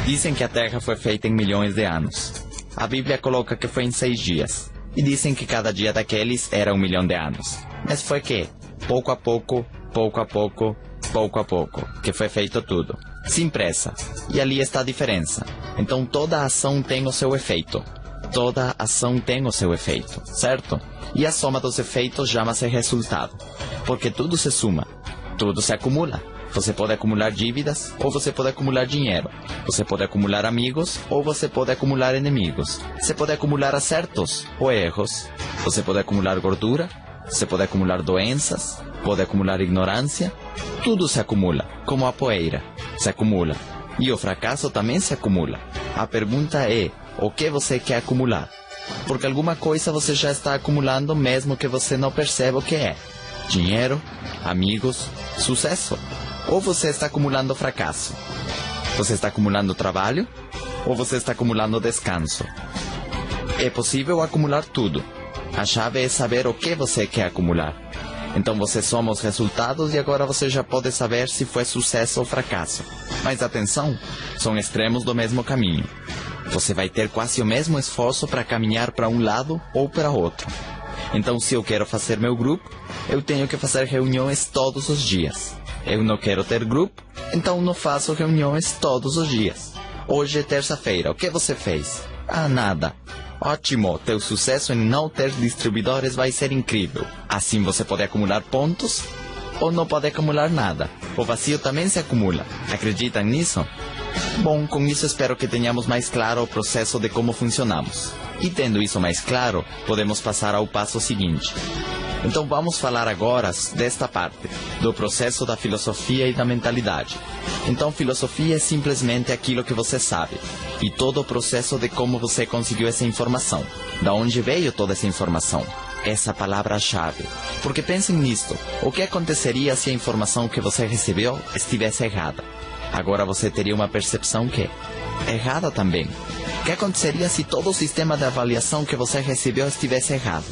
Dizem que a Terra foi feita em milhões de anos. A Bíblia coloca que foi em 6 dias. E dizem que cada dia daqueles era 1 milhão de anos. Mas foi que, pouco a pouco, que foi feito tudo. Sem pressa. E ali está a diferença. Então toda ação tem o seu efeito. Toda ação tem o seu efeito, certo? E a soma dos efeitos chama-se resultado. Porque tudo se suma. Tudo se acumula. Você pode acumular dívidas ou você pode acumular dinheiro. Você pode acumular amigos ou você pode acumular inimigos. Você pode acumular acertos ou erros. Você pode acumular gordura. Você pode acumular doenças. Pode acumular ignorância. Tudo se acumula, como a poeira. Se acumula. E o fracasso também se acumula. A pergunta é, o que você quer acumular? Porque alguma coisa você já está acumulando mesmo que você não perceba o que é. Dinheiro, amigos, sucesso. Ou você está acumulando fracasso? Você está acumulando trabalho? Ou você está acumulando descanso? É possível acumular tudo. A chave é saber o que você quer acumular. Então você soma os resultados e agora você já pode saber se foi sucesso ou fracasso. Mas atenção, são extremos do mesmo caminho. Você vai ter quase o mesmo esforço para caminhar para um lado ou para outro. Então se eu quero fazer meu grupo, eu tenho que fazer reuniões todos os dias. Eu não quero ter grupo, então não faço reuniões todos os dias. Hoje é terça-feira, o que você fez? Ah, nada. Ótimo, teu sucesso em não ter distribuidores vai ser incrível. Assim você pode acumular pontos ou não pode acumular nada. O vazio também se acumula. Acreditam nisso? Bom, com isso espero que tenhamos mais claro o processo de como funcionamos. E tendo isso mais claro, podemos passar ao passo seguinte. Então vamos falar agora desta parte, do processo da filosofia e da mentalidade. Então filosofia é simplesmente aquilo que você sabe, e todo o processo de como você conseguiu essa informação. Da onde veio toda essa informação? Essa palavra-chave. Porque pensem nisto, o que aconteceria se a informação que você recebeu estivesse errada? Agora você teria uma percepção que é errada também. O que aconteceria se todo o sistema de avaliação que você recebeu estivesse errado?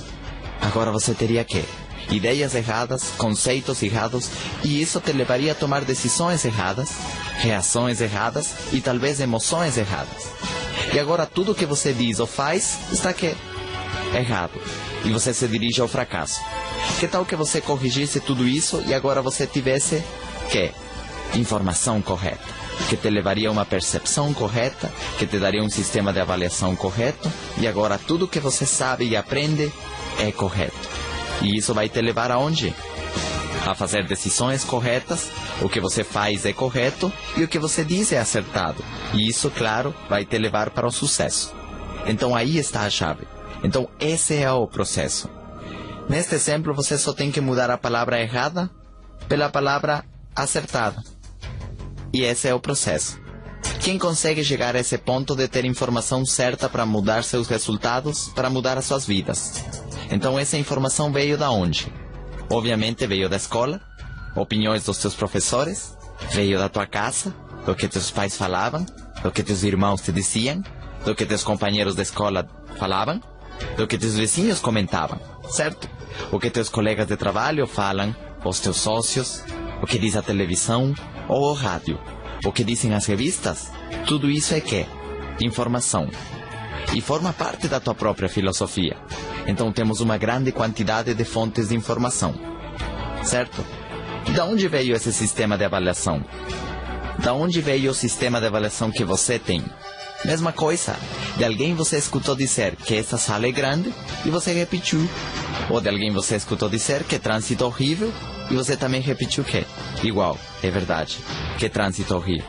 Agora você teria que ideias erradas, conceitos errados, e isso te levaria a tomar decisões erradas, reações erradas e talvez emoções erradas. E agora tudo que você diz ou faz está que errado, e você se dirige ao fracasso. Que tal que você corrigisse tudo isso e agora você tivesse que informação correta, que te levaria a uma percepção correta, que te daria um sistema de avaliação correto, e agora tudo que você sabe e aprende é correto. E isso vai te levar aonde? A fazer decisões corretas, o que você faz é correto e o que você diz é acertado. E isso, claro, vai te levar para o sucesso. Então aí está a chave. Então esse é o processo. Neste exemplo você só tem que mudar a palavra errada pela palavra acertada. E esse é o processo. Quem consegue chegar a esse ponto de ter informação certa para mudar seus resultados, para mudar as suas vidas? Então essa informação veio da onde? Obviamente veio da escola, opiniões dos teus professores, veio da tua casa, do que teus pais falavam, do que teus irmãos te diziam, do que teus companheiros da escola falavam, do que teus vizinhos comentavam, certo? O que teus colegas de trabalho falam, os teus sócios, o que diz a televisão ou o rádio, o que dizem as revistas, tudo isso é que? Informação. E forma parte da tua própria filosofia. Então temos uma grande quantidade de fontes de informação, certo? E da onde veio esse sistema de avaliação? Da onde veio o sistema de avaliação que você tem? Mesma coisa, de alguém você escutou dizer que essa sala é grande e você repetiu. Ou de alguém você escutou dizer que trânsito horrível e você também repetiu que igual, é verdade, que trânsito horrível.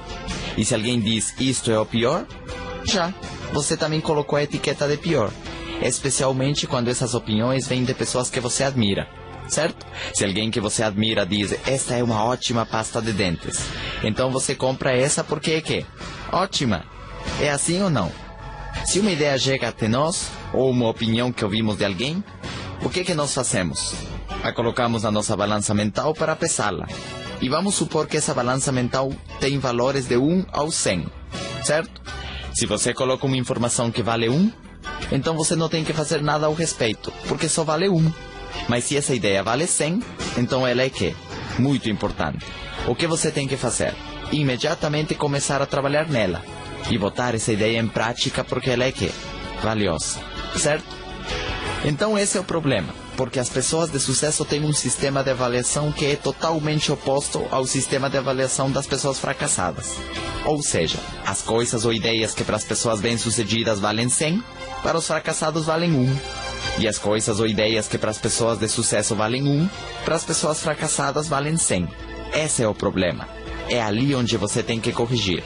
E se alguém diz isto é o pior, já, você também colocou a etiqueta de pior. Especialmente quando essas opiniões vêm de pessoas que você admira, certo? Se alguém que você admira diz, esta é uma ótima pasta de dentes, então você compra essa porque é que? Ótima! É assim ou não? Se uma ideia chega até nós, ou uma opinião que ouvimos de alguém, o que nós fazemos? A colocamos na nossa balança mental para pesá-la. E vamos supor que essa balança mental tem valores de 1 ao 100, certo? Se você coloca uma informação que vale 1, então você não tem que fazer nada ao respeito, porque só vale 1. Mas se essa ideia vale 100, então ela é que? Muito importante. O que você tem que fazer? Imediatamente começar a trabalhar nela. e botar essa ideia em prática porque ela é que valiosa, certo? Então esse é o problema, porque as pessoas de sucesso têm um sistema de avaliação que é totalmente oposto ao sistema de avaliação das pessoas fracassadas. Ou seja, as coisas ou ideias que para as pessoas bem-sucedidas valem 100, para os fracassados valem 1. E as coisas ou ideias que para as pessoas de sucesso valem 1, para as pessoas fracassadas valem 100. Esse é o problema. É ali onde você tem que corrigir.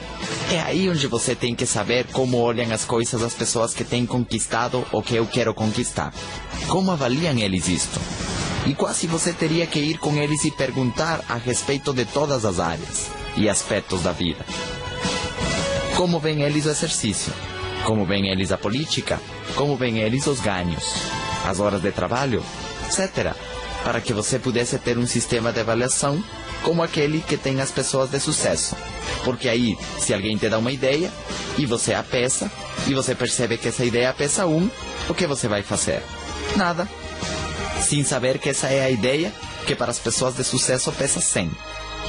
É aí onde você tem que saber como olham as coisas as pessoas que têm conquistado o que eu quero conquistar. Como avaliam eles isto? E quase você teria que ir com eles e perguntar a respeito de todas as áreas e aspectos da vida. Como veem eles o exercício? Como veem eles a política? Como veem eles os ganhos? As horas de trabalho? Etc. Para que você pudesse ter um sistema de avaliação como aquele que tem as pessoas de sucesso. Porque aí, se alguém te dá uma ideia, e você a peça, e você percebe que essa ideia pesa 1, o que você vai fazer? Nada. Sem saber que essa é a ideia que para as pessoas de sucesso pesa 100.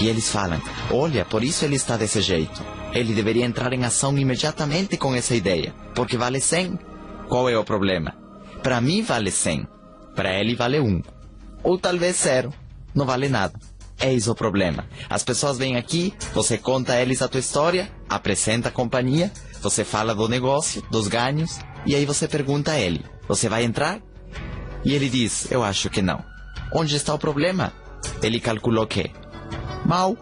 E eles falam, olha, por isso ele está desse jeito. Ele deveria entrar em ação imediatamente com essa ideia, porque vale 100. Qual é o problema? Para mim vale 100. Para ele vale 1. Ou talvez 0. Não vale nada. Eis o problema. As pessoas vêm aqui, você conta a eles a tua história, apresenta a companhia, você fala do negócio, dos ganhos, e aí você pergunta a ele, você vai entrar? E ele diz, eu acho que não. Onde está o problema? Ele calculou que mal.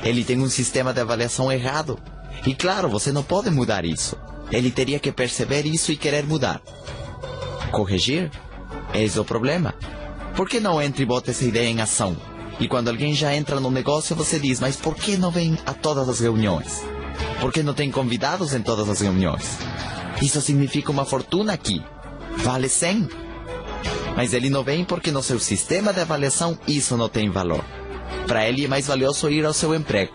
Ele tem um sistema de avaliação errado. E claro, você não pode mudar isso. Ele teria que perceber isso e querer mudar. Corrigir? Eis o problema. Por que não entra e bota essa ideia em ação? E quando alguém já entra no negócio, você diz, mas por que não vem a todas as reuniões? Por que não tem convidados em todas as reuniões? Isso significa uma fortuna aqui. Vale 100. Mas ele não vem porque no seu sistema de avaliação isso não tem valor. Para ele é mais valioso ir ao seu emprego,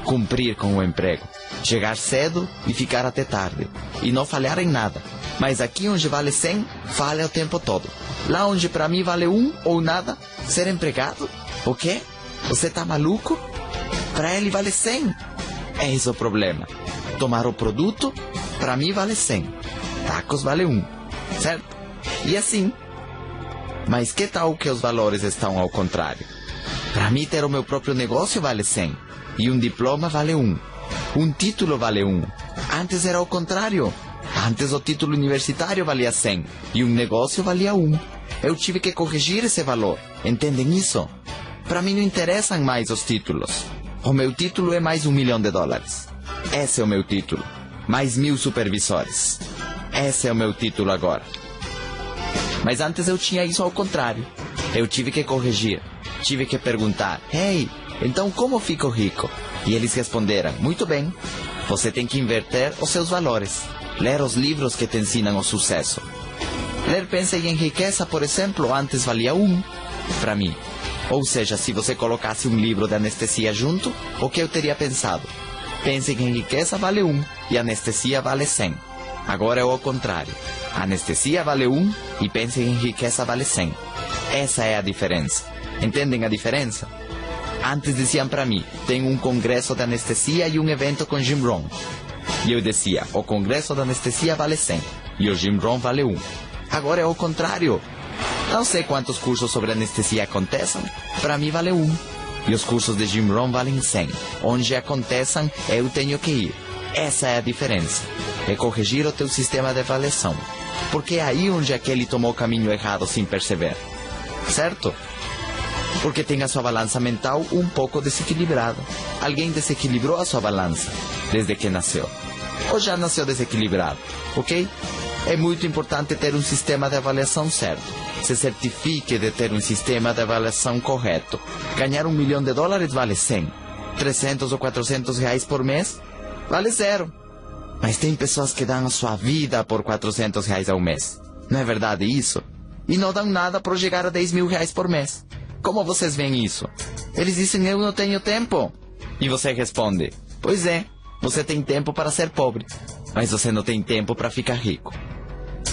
cumprir com o emprego, chegar cedo e ficar até tarde, e não falhar em nada. Mas aqui onde vale 100, falha o tempo todo. Lá onde para mim vale 1 ou nada, ser empregado? O quê? Você tá maluco? Para ele vale 100. Eis o problema. Tomar o produto, para mim vale 100. Tacos vale 1, certo? E assim. Mas que tal que os valores estão ao contrário? Para mim ter o meu próprio negócio vale 100. E um diploma vale 1. Um título vale 1. Antes era o contrário. Antes o título universitário valia 100. E um negócio valia 1. Eu tive que corrigir esse valor. Entendem isso? Para mim não interessam mais os títulos. O meu título é mais $1 milhão. Esse é o meu título. Mais 1000 supervisores. Esse é o meu título agora. Mas antes eu tinha isso ao contrário. Eu tive que corrigir. Tive que perguntar, hey, então como fico rico? E eles responderam, muito bem. Você tem que inverter os seus valores. Ler os livros que te ensinam o sucesso. Ler Pensa em Riqueza, por exemplo, antes valia 1 para mim. Ou seja, se você colocasse um livro de anestesia junto, o que eu teria pensado? Pensa em Riqueza vale 1 e anestesia vale 100. Agora é o contrário. Anestesia vale 1 e Pensa em Riqueza vale 100. Essa é a diferença. Entendem a diferença? Antes diziam para mim, tem um congresso de anestesia e um evento com Jim Rohn. E eu dizia, o congresso de anestesia vale 100 e o Jim Rohn vale 1. Agora é o contrário. Não sei quantos cursos sobre anestesia acontecem, para mim vale 1. E os cursos de Jim Rohn valem 100. Onde aconteçam, eu tenho que ir. Essa é a diferença. É corrigir o teu sistema de avaliação. Porque é aí onde aquele tomou o caminho errado sem perceber. Certo? Porque tem a sua balança mental um pouco desequilibrada. Alguém desequilibrou a sua balança desde que nasceu. Ou já nasceu desequilibrado, ok? É muito importante ter um sistema de avaliação certo. Se certifique de ter um sistema de avaliação correto. Ganhar $1 milhão vale 100. 300 ou 400 reais por mês vale 0. Mas tem pessoas que dão a sua vida por 400 reais ao mês. Não é verdade isso? E não dão nada para chegar a 10 mil reais por mês. Como vocês veem isso? Eles dizem, eu não tenho tempo. E você responde, pois é, você tem tempo para ser pobre, mas você não tem tempo para ficar rico.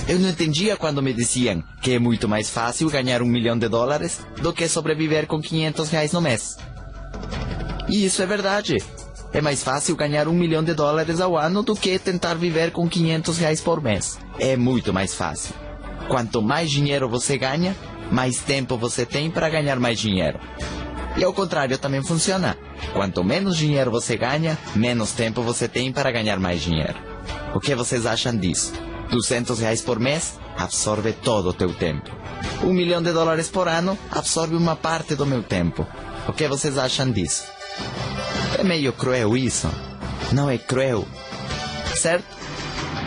Eu não entendia quando me diziam que é muito mais fácil ganhar $1 milhão do que sobreviver com 500 reais no mês. E isso é verdade. É mais fácil ganhar $1 milhão ao ano do que tentar viver com R$500 por mês. É muito mais fácil. Quanto mais dinheiro você ganha, mais tempo você tem para ganhar mais dinheiro. E ao contrário também funciona. Quanto menos dinheiro você ganha, menos tempo você tem para ganhar mais dinheiro. O que vocês acham disso? R$200 por mês absorve todo o teu tempo. $1 milhão por ano absorve uma parte do meu tempo. O que vocês acham disso? É meio cruel isso? Não é cruel? Certo?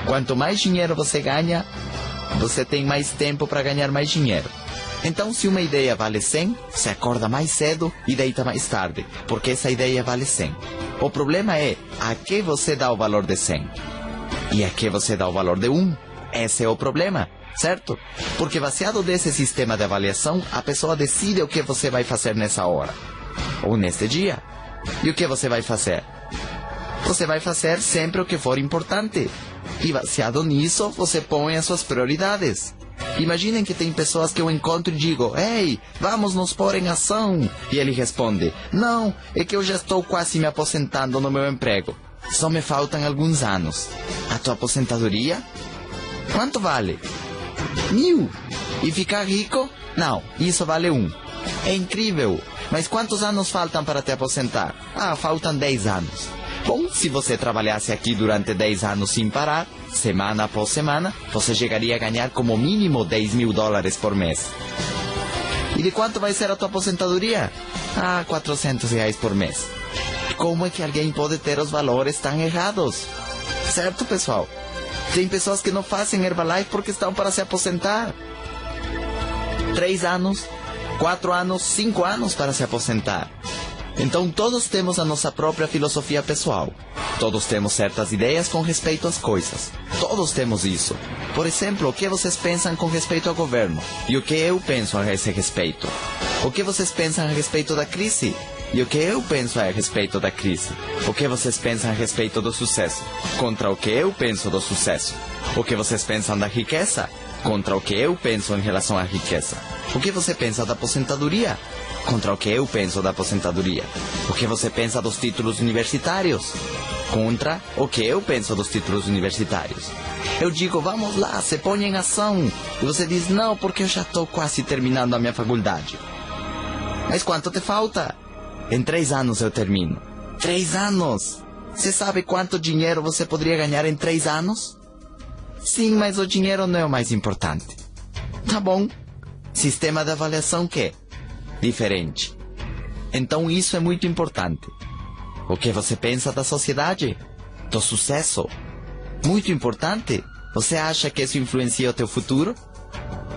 Quanto mais dinheiro você ganha, você tem mais tempo para ganhar mais dinheiro. Então, se uma ideia vale 100, você acorda mais cedo e deita mais tarde, porque essa ideia vale 100. O problema é a que você dá o valor de 100 e a que você dá o valor de 1. Esse é o problema, certo? Porque baseado nesse sistema de avaliação, a pessoa decide o que você vai fazer nessa hora ou neste dia. E o que você vai fazer? Você vai fazer sempre o que for importante. E baseado nisso, você põe as suas prioridades. Imaginem que tem pessoas que eu encontro e digo: "Ei, vamos nos pôr em ação." E ele responde: "Não, é que eu já estou quase me aposentando no meu emprego. Só me faltam alguns anos." A tua aposentadoria? Quanto vale? 1.000. E ficar rico? Não, isso vale 1. É incrível. Mas quantos anos faltam para te aposentar? Faltam 10 anos. Bom, se você trabalhasse aqui durante 10 anos sem parar, semana após semana, você chegaria a ganhar como mínimo $10 mil por mês. E de quanto vai ser a tua aposentadoria? R$400 por mês. Como é que alguém pode ter os valores tão errados? Certo, pessoal? Tem pessoas que não fazem Herbalife porque estão para se aposentar. 3 anos, 4 anos, 5 anos para se aposentar. Então todos temos a nossa própria filosofia pessoal. Todos temos certas ideias com respeito às coisas. Todos temos isso. Por exemplo, o que vocês pensam com respeito ao governo? E o que eu penso a esse respeito? O que vocês pensam a respeito da crise? E o que eu penso a respeito da crise? O que vocês pensam a respeito do sucesso? Contra o que eu penso do sucesso? O que vocês pensam da riqueza? Contra o que eu penso em relação à riqueza? O que você pensa da aposentadoria? Contra o que eu penso da aposentadoria? O que você pensa dos títulos universitários? Contra o que eu penso dos títulos universitários? Eu digo: vamos lá, se põe em ação. E você diz: não, porque eu já estou quase terminando a minha faculdade. Mas quanto te falta? Em 3 anos eu termino. 3 anos? Você sabe quanto dinheiro você poderia ganhar em 3 anos? Sim, mas o dinheiro não é o mais importante. Tá bom. Sistema de avaliação que? Diferente. Então isso é muito importante. O que você pensa da sociedade? Do sucesso? Muito importante. Você acha que isso influencia o teu futuro?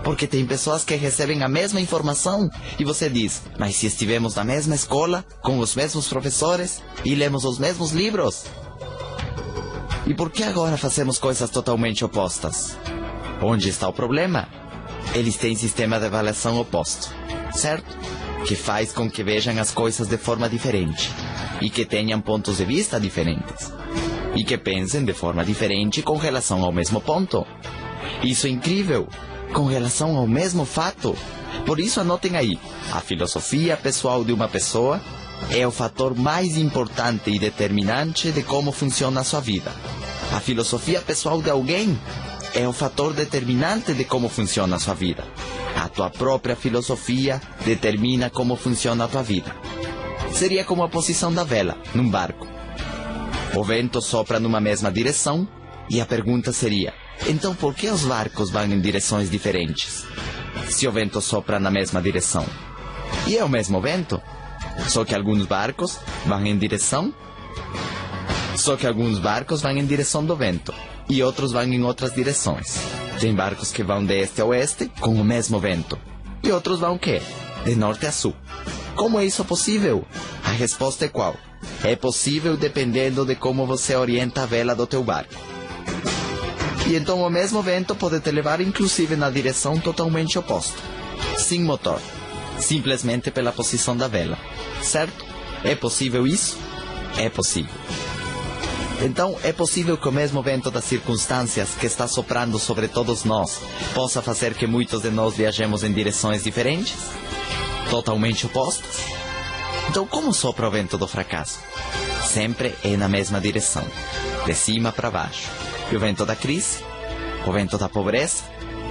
Porque tem pessoas que recebem a mesma informação e você diz: mas se estivemos na mesma escola, com os mesmos professores e lemos os mesmos livros? E por que agora fazemos coisas totalmente opostas? Onde está o problema? Eles têm sistema de avaliação oposto, certo? Que faz com que vejam as coisas de forma diferente e que tenham pontos de vista diferentes e que pensem de forma diferente com relação ao mesmo ponto. Isso é incrível, com relação ao mesmo fato. Por isso anotem aí: a filosofia pessoal de uma pessoa é o fator mais importante e determinante de como funciona a sua vida. A filosofia pessoal de alguém é o fator determinante de como funciona a sua vida. A tua própria filosofia determina como funciona a tua vida. Seria como a posição da vela num barco. O vento sopra numa mesma direção e a pergunta seria: então por que os barcos vão em direções diferentes? Se o vento sopra na mesma direção. E é o mesmo vento, só que alguns barcos vão em direção do vento e outros vão em outras direções. Tem barcos que vão de este a oeste com o mesmo vento. E outros vão o quê? De norte a sul. Como é isso possível? A resposta é qual? É possível dependendo de como você orienta a vela do teu barco. E então o mesmo vento pode te levar inclusive na direção totalmente oposta. Sem motor. Simplesmente pela posição da vela. Certo? É possível isso? É possível. Então, é possível que o mesmo vento das circunstâncias que está soprando sobre todos nós possa fazer que muitos de nós viajemos em direções diferentes? Totalmente opostas? Então, como sopra o vento do fracasso? Sempre é na mesma direção, de cima para baixo. E o vento da crise? O vento da pobreza?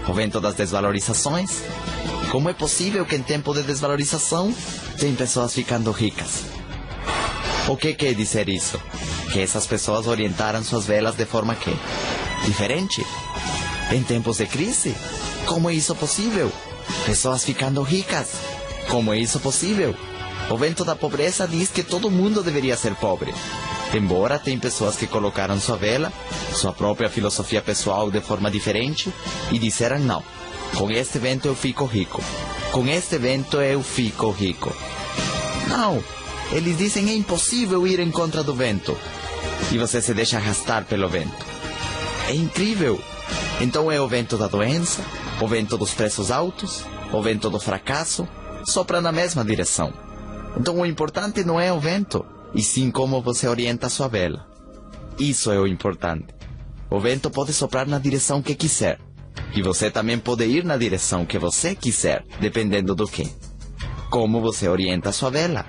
O vento das desvalorizações? Como é possível que em tempo de desvalorização tem pessoas ficando ricas? O que quer dizer isso? Que essas pessoas orientaram suas velas de forma que? Diferente? Em tempos de crise? Como é isso possível? Pessoas ficando ricas? Como é isso possível? O vento da pobreza diz que todo mundo deveria ser pobre. Embora tem pessoas que colocaram sua vela, sua própria filosofia pessoal de forma diferente e disseram não. Com este vento eu fico rico. Com este vento eu fico rico. Não. Eles dizem é impossível ir em contra do vento. E você se deixa arrastar pelo vento. É incrível. Então é o vento da doença, o vento dos preços altos, o vento do fracasso, sopra na mesma direção. Então o importante não é o vento, e sim como você orienta a sua vela. Isso é o importante. O vento pode soprar na direção que quiser. E você também pode ir na direção que você quiser, dependendo do que. Como você orienta a sua vela.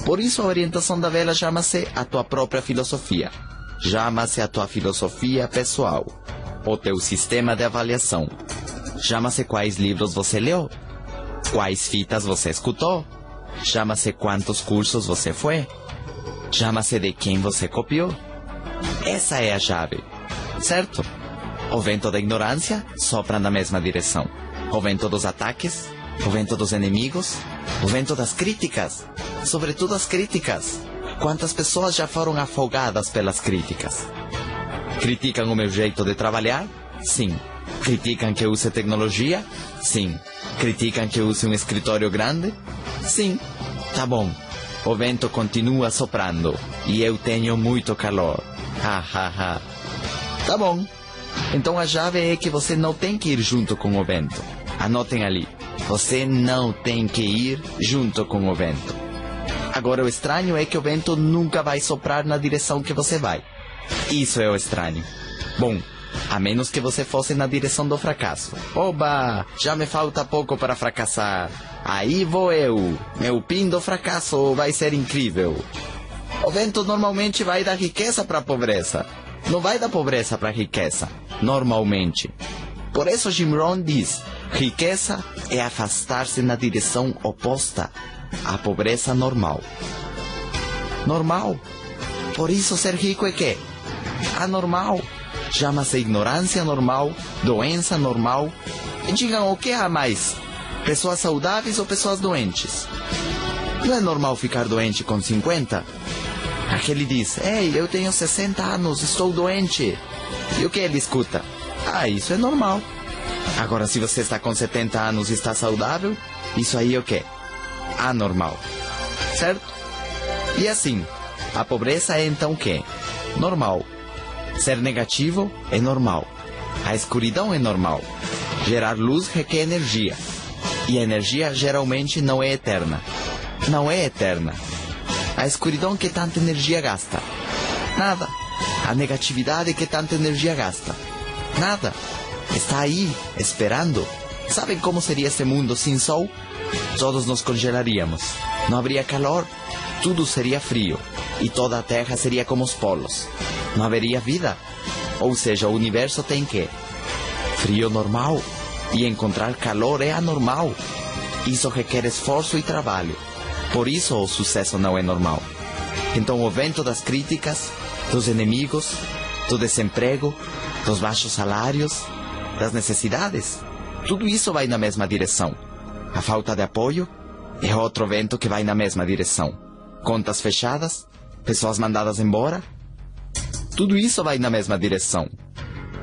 Por isso a orientação da vela chama-se a tua própria filosofia. Chama-se a tua filosofia pessoal. O teu sistema de avaliação. Chama-se quais livros você leu. Quais fitas você escutou. Chama-se quantos cursos você foi. Chama-se de quem você copiou. Essa é a chave. Certo? O vento da ignorância sopra na mesma direção. O vento dos ataques, o vento dos inimigos, o vento das críticas, sobretudo as críticas. Quantas pessoas já foram afogadas pelas críticas? Criticam o meu jeito de trabalhar? Sim. Criticam que eu use tecnologia? Sim. Criticam que eu use um escritório grande? Sim. Tá bom. O vento continua soprando e eu tenho muito calor. Ha, ha, ha. Tá bom. Então a chave é que você não tem que ir junto com o vento. Anotem ali. Você não tem que ir junto com o vento. Agora o estranho é que o vento nunca vai soprar na direção que você vai. Isso é o estranho. Bom, a menos que você fosse na direção do fracasso. Oba, já me falta pouco para fracassar. Aí vou eu. Meu fim do fracasso vai ser incrível. O vento normalmente vai da riqueza para a pobreza. Não vai da pobreza para a riqueza, normalmente. Por isso Jim Rohn diz, riqueza é afastar-se na direção oposta à pobreza normal. Normal. Por isso ser rico é quê? Anormal. Chama-se ignorância normal, doença normal. E digam o que há mais? Pessoas saudáveis ou pessoas doentes? Não é normal ficar doente com 50? Aquele diz, ei, eu tenho 60 anos, estou doente. E o que ele escuta? Ah, isso é normal. Agora, se você está com 70 anos e está saudável, isso aí é o quê? Anormal. Certo? E assim, a pobreza é então o quê? Normal. Ser negativo é normal. A escuridão é normal. Gerar luz requer energia. E a energia geralmente não é eterna. Não é eterna. A escuridão que tanta energia gasta? Nada. A negatividade que tanta energia gasta? Nada. Está aí, esperando. Sabem como seria esse mundo sem sol? Todos nos congelaríamos. Não haveria calor. Tudo seria frio. E toda a Terra seria como os polos. Não haveria vida. Ou seja, o universo tem que? Frio normal. E encontrar calor é anormal. Isso requer esforço e trabalho. Por isso o sucesso não é normal. Então o vento das críticas, dos inimigos, do desemprego, dos baixos salários, das necessidades, tudo isso vai na mesma direção. A falta de apoio é outro vento que vai na mesma direção. Contas fechadas, pessoas mandadas embora, tudo isso vai na mesma direção.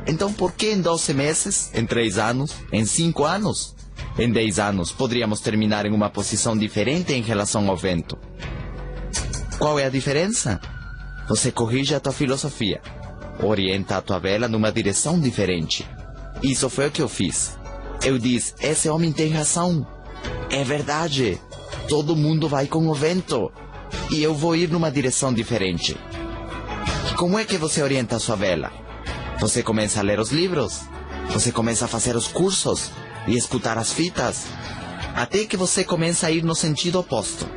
Então por que em 12 meses, em 3 anos, em 5 anos, em 10 anos poderíamos terminar em uma posição diferente em relação ao vento? Qual é a diferença? Você corrige a tua filosofia, orienta a tua vela numa direção diferente. Isso foi o que eu fiz. Eu disse, esse homem tem razão. É verdade. Todo mundo vai com o vento. E eu vou ir numa direção diferente. Como é que você orienta a sua vela? Você começa a ler os livros. Você começa a fazer os cursos e escutar as fitas. Até que você começa a ir no sentido oposto.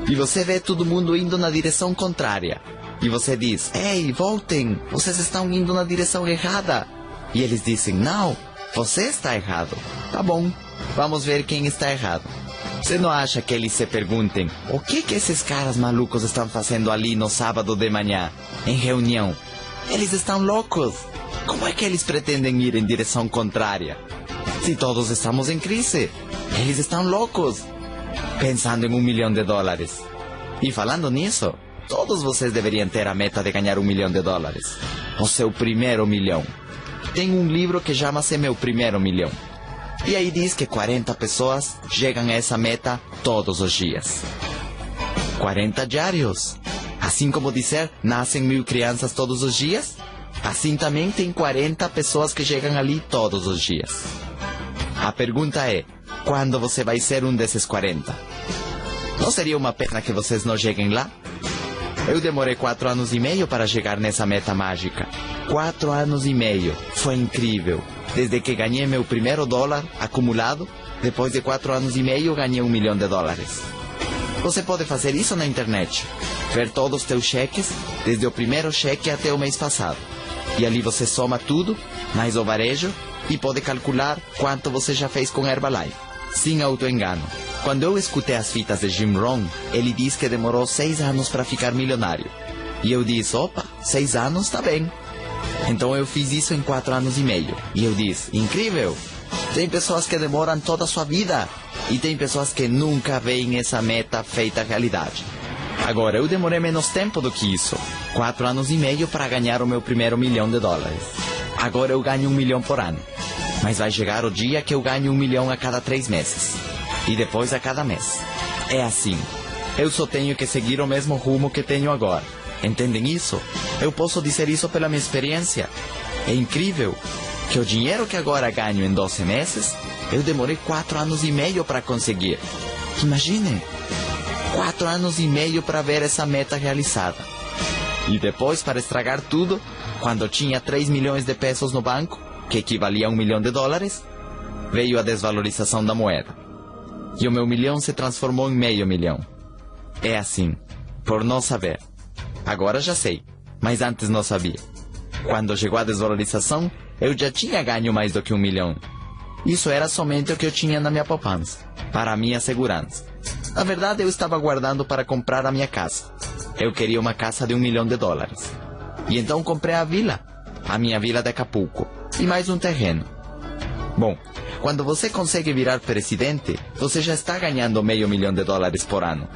E você vê todo mundo indo na direção contrária. E você diz, ei, voltem, vocês estão indo na direção errada. E eles dizem, não, você está errado. Tá bom, vamos ver quem está errado. Você não acha que eles se perguntem, o que esses caras malucos estão fazendo ali no sábado de manhã, em reunião? Eles estão loucos. Como é que eles pretendem ir em direção contrária? Se todos estamos em crise, eles estão loucos. Pensando em $1 milhão. E falando nisso, todos vocês deveriam ter a meta de ganhar $1 milhão. O seu primeiro milhão. Tem um livro que chama-se Meu Primeiro Milhão. E aí diz que 40 pessoas chegam a essa meta todos os dias. 40 diários. Assim como dizer, nascem 1000 crianças todos os dias, assim também tem 40 pessoas que chegam ali todos os dias. A pergunta é, quando você vai ser um desses 40? Não seria uma pena que vocês não cheguem lá? Eu demorei 4 anos e meio para chegar nessa meta mágica. 4 anos e meio. Foi incrível. Desde que ganhei meu primeiro dólar acumulado, depois de 4 anos e meio ganhei $1 milhão. Você pode fazer isso na internet. Ver todos os teus cheques, desde o primeiro cheque até o mês passado. E ali você soma tudo, mais o varejo, e pode calcular quanto você já fez com Herbalife. Sem autoengano. Quando eu escutei as fitas de Jim Rohn, ele diz que demorou 6 anos para ficar milionário. E eu disse, opa, 6 anos tá bem. Então eu fiz isso em 4 anos e meio. E eu disse, incrível! Tem pessoas que demoram toda a sua vida. E tem pessoas que nunca veem essa meta feita realidade. Agora, eu demorei menos tempo do que isso. 4 anos e meio para ganhar o meu primeiro $1 milhão. Agora eu ganho $1 milhão por ano. Mas vai chegar o dia que eu ganho $1 milhão a cada 3 meses. E depois a cada mês. É assim. Eu só tenho que seguir o mesmo rumo que tenho agora. Entendem isso? Eu posso dizer isso pela minha experiência. É incrível que o dinheiro que agora ganho em 12 meses, eu demorei 4 anos e meio para conseguir. Imaginem. 4 anos e meio para ver essa meta realizada. E depois, para estragar tudo, quando tinha 3 milhões de pesos no banco, que equivalia a $1 milhão, veio a desvalorização da moeda. E o meu milhão se transformou em meio milhão. É assim, por não saber. Agora já sei, mas antes não sabia. Quando chegou a desvalorização, eu já tinha ganho mais do que $1 milhão. Isso era somente o que eu tinha na minha poupança, para a minha segurança. Na verdade, eu estava guardando para comprar a minha casa. Eu queria uma casa de $1 milhão. E então comprei a vila, a minha vila de Acapulco, e mais um terreno. Bom, quando você consegue virar presidente, você já está ganhando $500 mil por ano.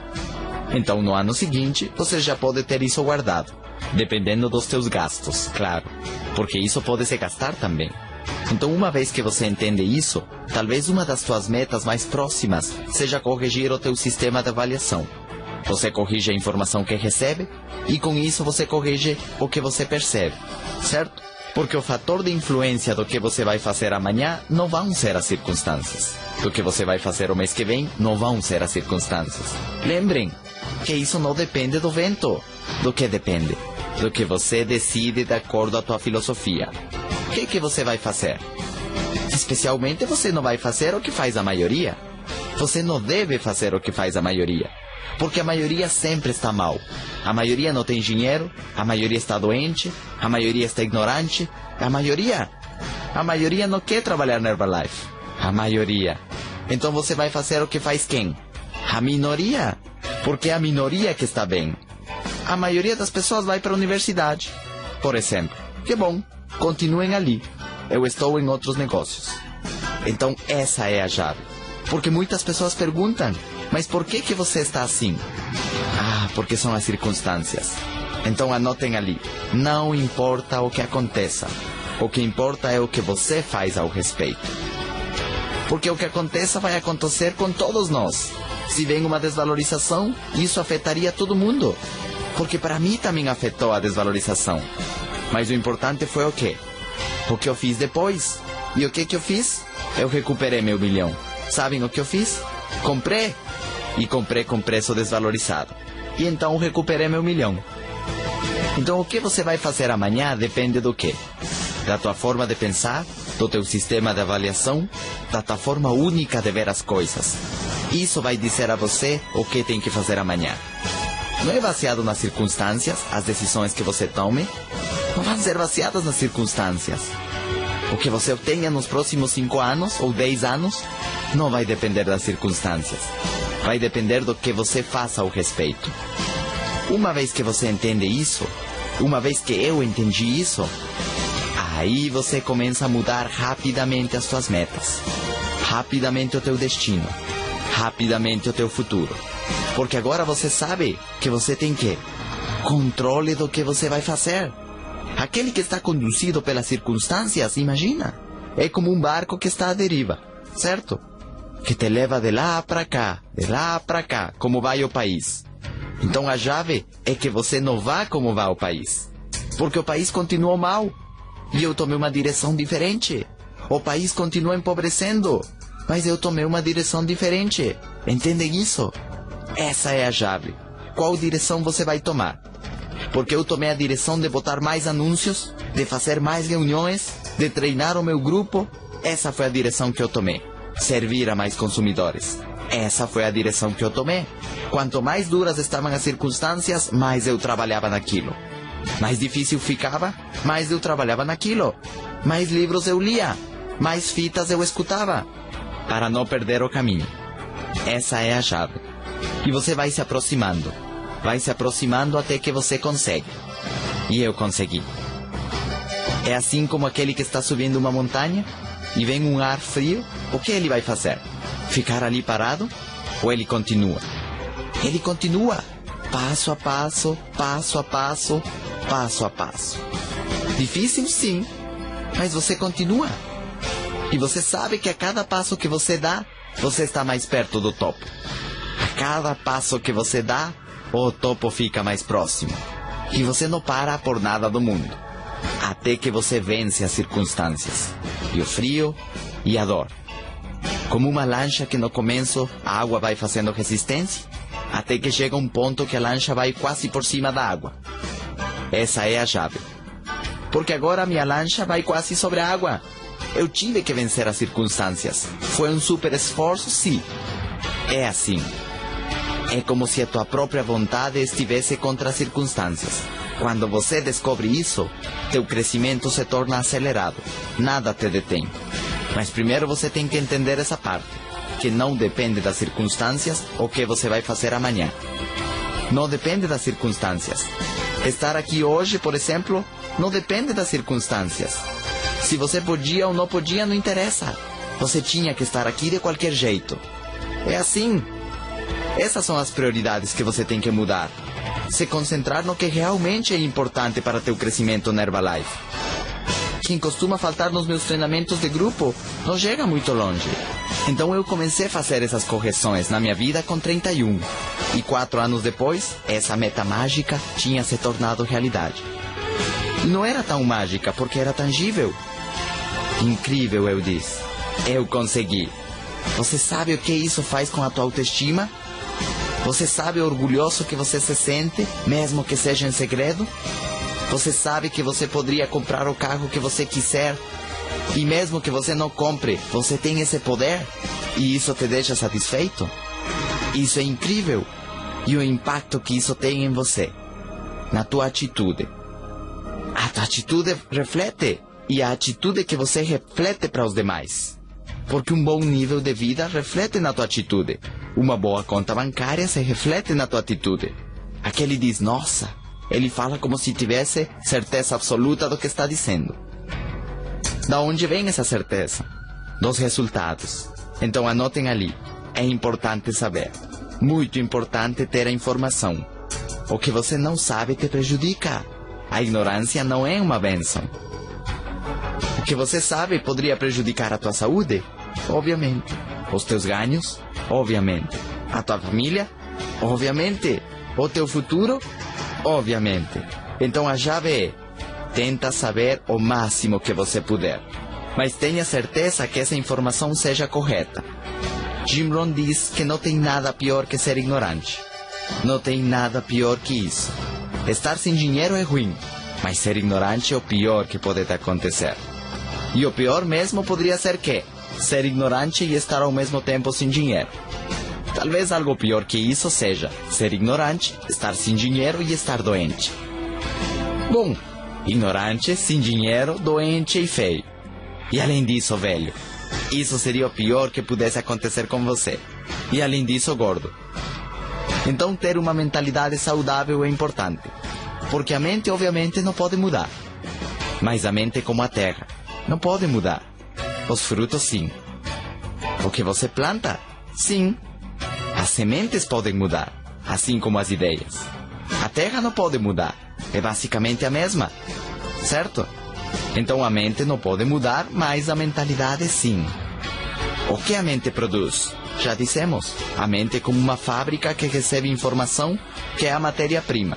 Então, no ano seguinte, você já pode ter isso guardado, dependendo dos seus gastos, claro, porque isso pode se gastar também. Então, uma vez que você entende isso, talvez uma das suas metas mais próximas seja corrigir o teu sistema de avaliação. Você corrige a informação que recebe e com isso você corrige o que você percebe, certo? Porque o fator de influência do que você vai fazer amanhã não vão ser as circunstâncias. Do que você vai fazer o mês que vem não vão ser as circunstâncias. Lembrem que isso não depende do vento. Do que depende? Do que você decide de acordo à tua filosofia. O que você vai fazer? Especialmente você não vai fazer o que faz a maioria. Você não deve fazer o que faz a maioria. Porque a maioria sempre está mal. A maioria não tem dinheiro, a maioria está doente, a maioria está ignorante. A maioria não quer trabalhar na Herbalife. A maioria. Então você vai fazer o que faz quem? A minoria. Porque é a minoria que está bem. A maioria das pessoas vai para a universidade, por exemplo. Que bom, continuem ali. Eu estou em outros negócios. Então essa é a chave. Porque muitas pessoas perguntam, mas por que você está assim? Ah, porque são as circunstâncias. Então anotem ali. Não importa o que aconteça. O que importa é o que você faz ao respeito. Porque o que aconteça vai acontecer com todos nós. Se vem uma desvalorização, isso afetaria todo mundo. Porque para mim também afetou a desvalorização. Mas o importante foi o quê? O que eu fiz depois. E o que eu fiz? Eu recuperei meu $1 milhão. Sabem o que eu fiz? Comprei. E comprei com preço desvalorizado. E então recuperei meu $1 milhão. Então o que você vai fazer amanhã depende do quê? Da tua forma de pensar, do teu sistema de avaliação, da tua forma única de ver as coisas. Isso vai dizer a você o que tem que fazer amanhã. Não é baseado nas circunstâncias, as decisões que você tome. Não vão ser baseadas nas circunstâncias. O que você obtenha nos próximos 5 anos ou 10 anos não vai depender das circunstâncias. Vai depender do que você faça ao respeito. Uma vez que você entende isso, uma vez que eu entendi isso, aí você começa a mudar rapidamente as suas metas, rapidamente o teu destino, rapidamente o teu futuro. Porque agora você sabe que você tem que controle do que você vai fazer. Aquele que está conduzido pelas circunstâncias, imagina, é como um barco que está à deriva, certo? Que te leva de lá para cá, como vai o país. Então a chave é que você não vá como vai o país. Porque o país continua mal. E eu tomei uma direção diferente. O país continua empobrecendo. Mas eu tomei uma direção diferente. Entendem isso? Essa é a chave. Qual direção você vai tomar? Porque eu tomei a direção de botar mais anúncios, de fazer mais reuniões, de treinar o meu grupo. Essa foi a direção que eu tomei. Servir a mais consumidores. Essa foi a direção que eu tomei. Quanto mais duras estavam as circunstâncias, mais eu trabalhava naquilo. Mais difícil ficava, mais eu trabalhava naquilo. Mais livros eu lia, mais fitas eu escutava, para não perder o caminho. Essa é a chave. E você vai se aproximando até que você consegue. E eu consegui. É assim como aquele que está subindo uma montanha e vem um ar frio, o que ele vai fazer? Ficar ali parado? Ou ele continua? Ele continua, passo a passo, passo a passo, passo a passo. Difícil, sim, mas você continua. E você sabe que a cada passo que você dá, você está mais perto do topo. A cada passo que você dá, o topo fica mais próximo. E você não para por nada do mundo, até que você vence as circunstâncias, e o frio, e a dor. Como uma lancha que no começo a água vai fazendo resistência, até que chega um ponto que a lancha vai quase por cima da água. Essa é a chave. Porque agora a minha lancha vai quase sobre a água. Eu tive que vencer as circunstâncias. Foi um super esforço, sim. É assim. É como se a tua própria vontade estivesse contra as circunstâncias. Quando você descobre isso, teu crescimento se torna acelerado. Nada te detém. Mas primeiro você tem que entender essa parte, que não depende das circunstâncias o que você vai fazer amanhã. Não depende das circunstâncias. Estar aqui hoje, por exemplo, não depende das circunstâncias. Se você podia ou não podia, não interessa. Você tinha que estar aqui de qualquer jeito. É assim. Essas são as prioridades que você tem que mudar. Se concentrar no que realmente é importante para teu crescimento na Herbalife. Quem costuma faltar nos meus treinamentos de grupo não chega muito longe. Então eu comecei a fazer essas correções na minha vida com 31. E 4 anos depois, essa meta mágica tinha se tornado realidade. E não era tão mágica porque era tangível. Incrível, eu disse. Eu consegui. Você sabe o que isso faz com a tua autoestima? Você sabe o orgulhoso que você se sente, mesmo que seja em segredo? Você sabe que você poderia comprar o carro que você quiser, e mesmo que você não compre, você tem esse poder, e isso te deixa satisfeito? Isso é incrível. E o impacto que isso tem em você, na tua atitude. A tua atitude reflete, e a atitude que você reflete para os demais. Porque um bom nível de vida reflete na tua atitude. Uma boa conta bancária se reflete na tua atitude. Aquele diz, nossa, ele fala como se tivesse certeza absoluta do que está dizendo. Da onde vem essa certeza? Dos resultados. Então anotem ali. É importante saber. Muito importante ter a informação. O que você não sabe te prejudica. A ignorância não é uma bênção. O que você sabe poderia prejudicar a tua saúde? Obviamente. Os teus ganhos? Obviamente. A tua família? Obviamente. O teu futuro? Obviamente. Então a chave é: tenta saber o máximo que você puder, mas tenha certeza que essa informação seja correta. Jim Rohn diz que não tem nada pior que ser ignorante. Não tem nada pior que isso. Estar sem dinheiro é ruim, mas ser ignorante é o pior que pode te acontecer. E o pior mesmo poderia ser que ser ignorante e estar ao mesmo tempo sem dinheiro. Talvez algo pior que isso seja ser ignorante, estar sem dinheiro e estar doente. Bom, ignorante, sem dinheiro, doente e feio. E além disso, velho, isso seria o pior que pudesse acontecer com você. E além disso, gordo. Então ter uma mentalidade saudável é importante, porque a mente obviamente não pode mudar. Mas a mente é como a terra, não pode mudar. Os frutos sim. O que você planta, sim. As sementes podem mudar, assim como as ideias. A terra não pode mudar, é basicamente a mesma, certo? Então a mente não pode mudar, mas a mentalidade sim. O que a mente produz? Já dissemos, a mente é como uma fábrica que recebe informação, que é a matéria-prima,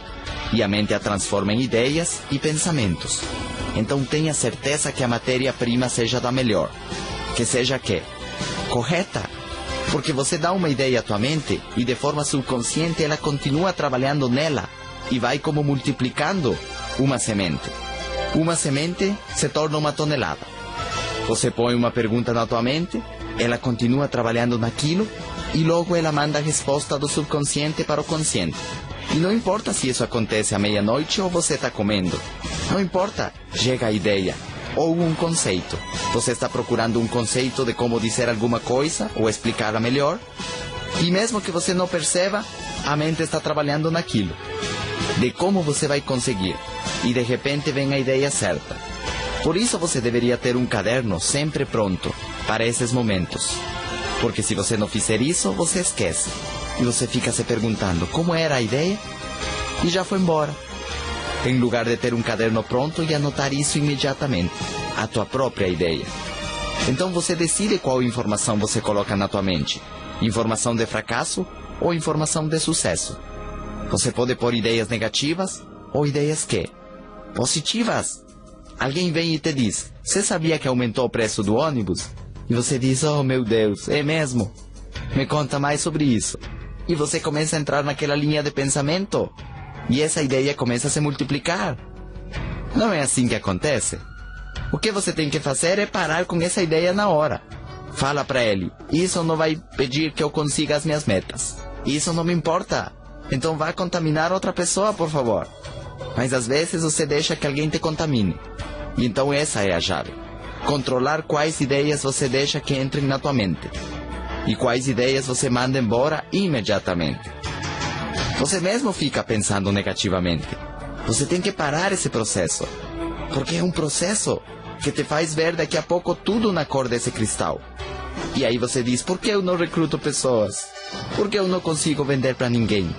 e a mente a transforma em ideias e pensamentos. Então tenha certeza que a matéria-prima seja da melhor, que seja que? Correta. Porque você dá uma ideia à tua mente e de forma subconsciente ela continua trabalhando nela e vai como multiplicando uma semente. Uma semente se torna uma tonelada. Você põe uma pergunta na tua mente, ela continua trabalhando naquilo e logo ela manda a resposta do subconsciente para o consciente. E não importa se isso acontece à meia-noite ou você está comendo. Não importa, chega a ideia ou um conceito. Você está procurando um conceito de como dizer alguma coisa ou explicar melhor. E mesmo que você não perceba, a mente está trabalhando naquilo. De como você vai conseguir. E de repente vem a ideia certa. Por isso você deveria ter um caderno sempre pronto para esses momentos. Porque se você não fizer isso, você esquece. E você fica se perguntando como era a ideia e já foi embora. Em lugar de ter um caderno pronto e anotar isso imediatamente, a tua própria ideia. Então você decide qual informação você coloca na tua mente. Informação de fracasso ou informação de sucesso. Você pode pôr ideias negativas ou ideias que? Positivas. Alguém vem e te diz, você sabia que aumentou o preço do ônibus? E você diz, oh meu Deus, é mesmo? Me conta mais sobre isso. E você começa a entrar naquela linha de pensamento. E essa ideia começa a se multiplicar. Não é assim que acontece? O que você tem que fazer é parar com essa ideia na hora. Fala para ele, isso não vai pedir que eu consiga as minhas metas. Isso não me importa. Então vá contaminar outra pessoa, por favor. Mas às vezes você deixa que alguém te contamine. E então essa é a chave. Controlar quais ideias você deixa que entrem na tua mente. E quais ideias você manda embora imediatamente. Você mesmo fica pensando negativamente. Você tem que parar esse processo. Porque é um processo que te faz ver daqui a pouco tudo na cor desse cristal. E aí você diz, por que eu não recruto pessoas? Por que eu não consigo vender para ninguém?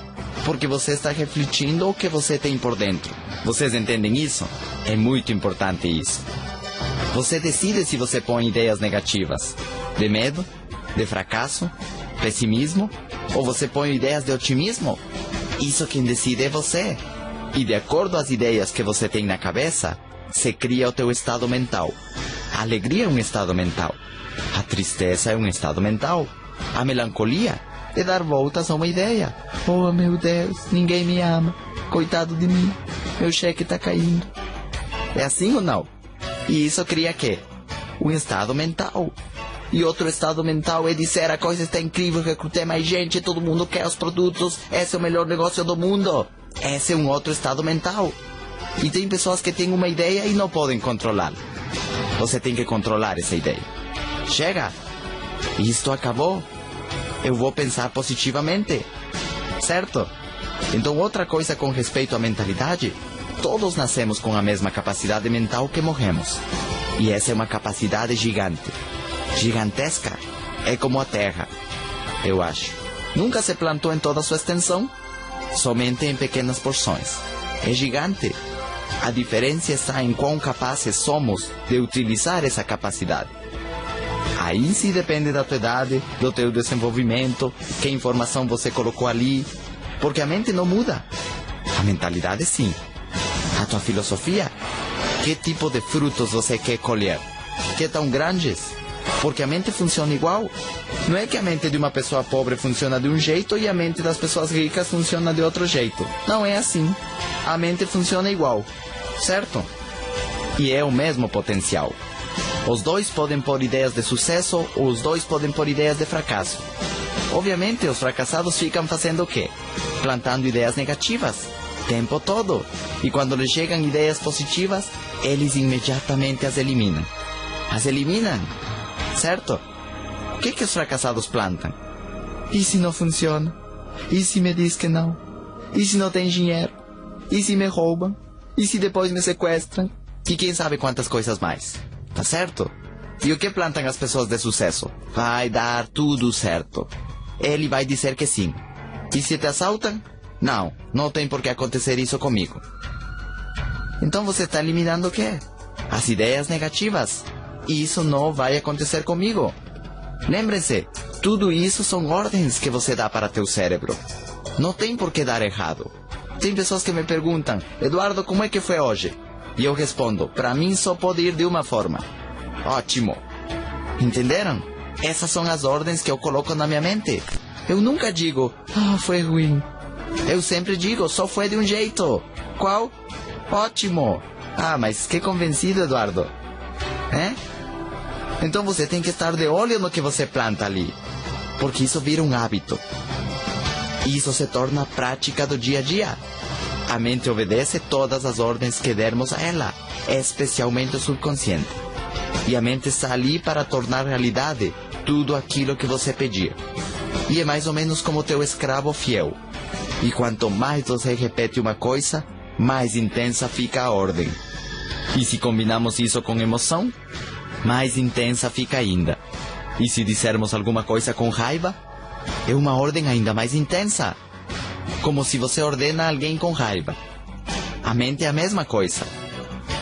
Porque você está refletindo o que você tem por dentro. Vocês entendem isso? É muito importante isso. Você decide se você põe ideias negativas, de medo, de fracasso, pessimismo, ou você põe ideias de otimismo. Isso quem decide é você. E de acordo às ideias que você tem na cabeça, se cria o teu estado mental. A alegria é um estado mental. A tristeza é um estado mental. A melancolia é dar voltas a uma ideia. Oh, meu Deus, ninguém me ama. Coitado de mim. Meu cheque está caindo. É assim ou não? E isso cria quê? Um estado mental. E outro estado mental é dizer a coisa está incrível, recrutei mais gente, todo mundo quer os produtos, esse é o melhor negócio do mundo. Esse é um outro estado mental. E tem pessoas que têm uma ideia e não podem controlá-la. Você tem que controlar essa ideia. Chega! Isto acabou. Eu vou pensar positivamente. Certo? Então outra coisa com respeito à mentalidade, todos nascemos com a mesma capacidade mental que morremos. E essa é uma capacidade gigante. Gigantesca. É como a terra, eu acho. Nunca se plantou em toda a sua extensão, somente em pequenas porções. É gigante. A diferença está em quão capazes somos de utilizar essa capacidade. Aí sim depende da tua idade, do teu desenvolvimento, que informação você colocou ali. Porque a mente não muda. A mentalidade sim. A tua filosofia. Que tipo de frutos você quer colher? Que tão grandes? Porque a mente funciona igual. Não é que a mente de uma pessoa pobre funciona de um jeito e a mente das pessoas ricas funciona de outro jeito. Não é assim. A mente funciona igual. Certo? E é o mesmo potencial. Os dois podem pôr ideias de sucesso ou os dois podem pôr ideias de fracasso. Obviamente, os fracassados ficam fazendo o quê? Plantando ideias negativas, tempo todo. E quando lhes chegam ideias positivas, eles imediatamente as eliminam. As eliminam, certo? O que os fracassados plantam? E se não funciona? E se me diz que não? E se não tem dinheiro? E se me roubam? E se depois me sequestram? E quem sabe quantas coisas mais? Tá certo? E o que plantam as pessoas de sucesso? Vai dar tudo certo. Ele vai dizer que sim. E se te assaltam? Não, não tem por que acontecer isso comigo. Então você está eliminando o quê? As ideias negativas. E isso não vai acontecer comigo. Lembre-se, tudo isso são ordens que você dá para teu cérebro. Não tem por que dar errado. Tem pessoas que me perguntam, Eduardo, como é que foi hoje? E eu respondo, para mim só pode ir de uma forma. Ótimo. Entenderam? Essas são as ordens que eu coloco na minha mente. Eu nunca digo, foi ruim. Eu sempre digo, só foi de um jeito. Qual? Ótimo. Mas que convencido, Eduardo. Então você tem que estar de olho no que você planta ali. Porque isso vira um hábito. E isso se torna prática do dia a dia. A mente obedece todas as ordens que dermos a ela, especialmente o subconsciente. E a mente está ali para tornar realidade tudo aquilo que você pedir. E é mais ou menos como teu escravo fiel. E quanto mais você repete uma coisa, mais intensa fica a ordem. E se combinamos isso com emoção, mais intensa fica ainda. E se dissermos alguma coisa com raiva, é uma ordem ainda mais intensa. Como se você ordena alguém com raiva. A mente é a mesma coisa.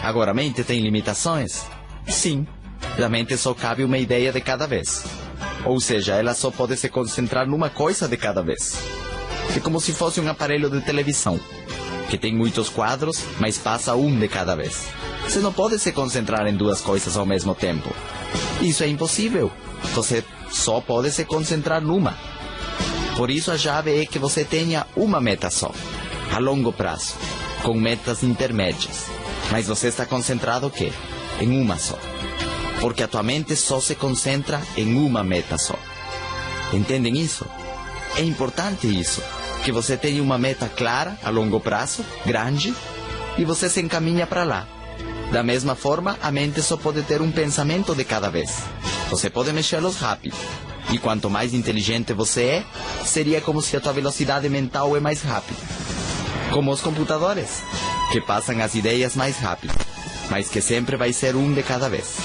Agora, a mente tem limitações? Sim. A mente só cabe uma ideia de cada vez. Ou seja, ela só pode se concentrar numa coisa de cada vez. É como se fosse um aparelho de televisão, que tem muitos quadros, mas passa um de cada vez. Você não pode se concentrar em duas coisas ao mesmo tempo. Isso é impossível. Você só pode se concentrar numa. Por isso a chave é que você tenha uma meta só, a longo prazo, com metas intermédias. Mas você está concentrado o quê? Em uma só. Porque a tua mente só se concentra em uma meta só. Entendem isso? É importante isso, que você tenha uma meta clara, a longo prazo, grande, e você se encaminha para lá. Da mesma forma, a mente só pode ter um pensamento de cada vez. Você pode mexê-los rápido. E quanto mais inteligente você é, seria como se a tua velocidade mental é mais rápida. Como os computadores, que passam as ideias mais rápido, mas que sempre vai ser um de cada vez.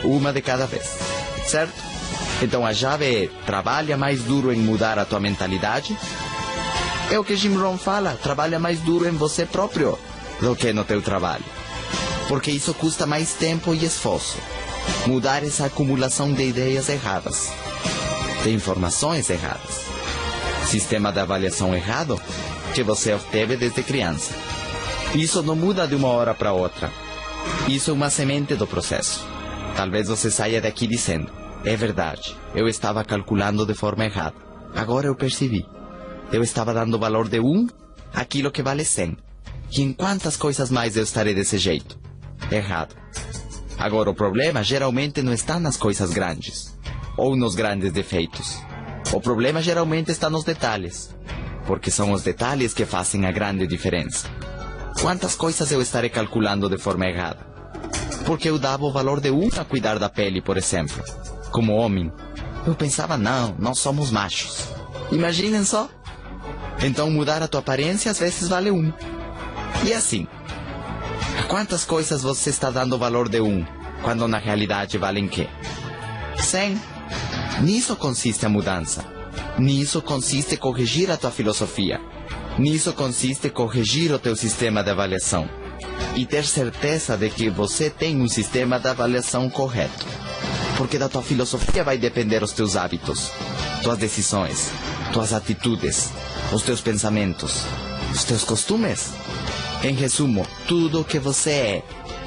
Uma de cada vez. Certo? Então a chave é, trabalha mais duro em mudar a tua mentalidade. É o que Jim Rohn fala, trabalha mais duro em você próprio do que no teu trabalho. Porque isso custa mais tempo e esforço. Mudar essa acumulação de ideias erradas, de informações erradas, sistema de avaliação errado que você obteve desde criança. Isso não muda de uma hora para outra. Isso é uma semente do processo. Talvez você saia daqui dizendo, é verdade, eu estava calculando de forma errada. Agora eu percebi. Eu estava dando valor de 1 àquilo que vale 100. E em quantas coisas mais eu estarei desse jeito? Errado. Agora, o problema geralmente não está nas coisas grandes, ou nos grandes defeitos. O problema geralmente está nos detalhes, porque são os detalhes que fazem a grande diferença. Quantas coisas eu estarei calculando de forma errada? Porque eu dava o valor de 1 a cuidar da pele, por exemplo. Como homem, eu pensava, não somos machos. Imaginem só. Então mudar a tua aparência às vezes vale 1. E assim, a quantas coisas você está dando o valor de 1, quando na realidade valem quê? 100. Nisso consiste a mudança. Nisso consiste corrigir a tua filosofia. Nisso consiste corrigir o teu sistema de avaliação. E ter certeza de que você tem um sistema de avaliação correto. Porque da tua filosofia vai depender os teus hábitos, tuas decisões, tuas atitudes, os teus pensamentos, os teus costumes. Em resumo, tudo o que você é,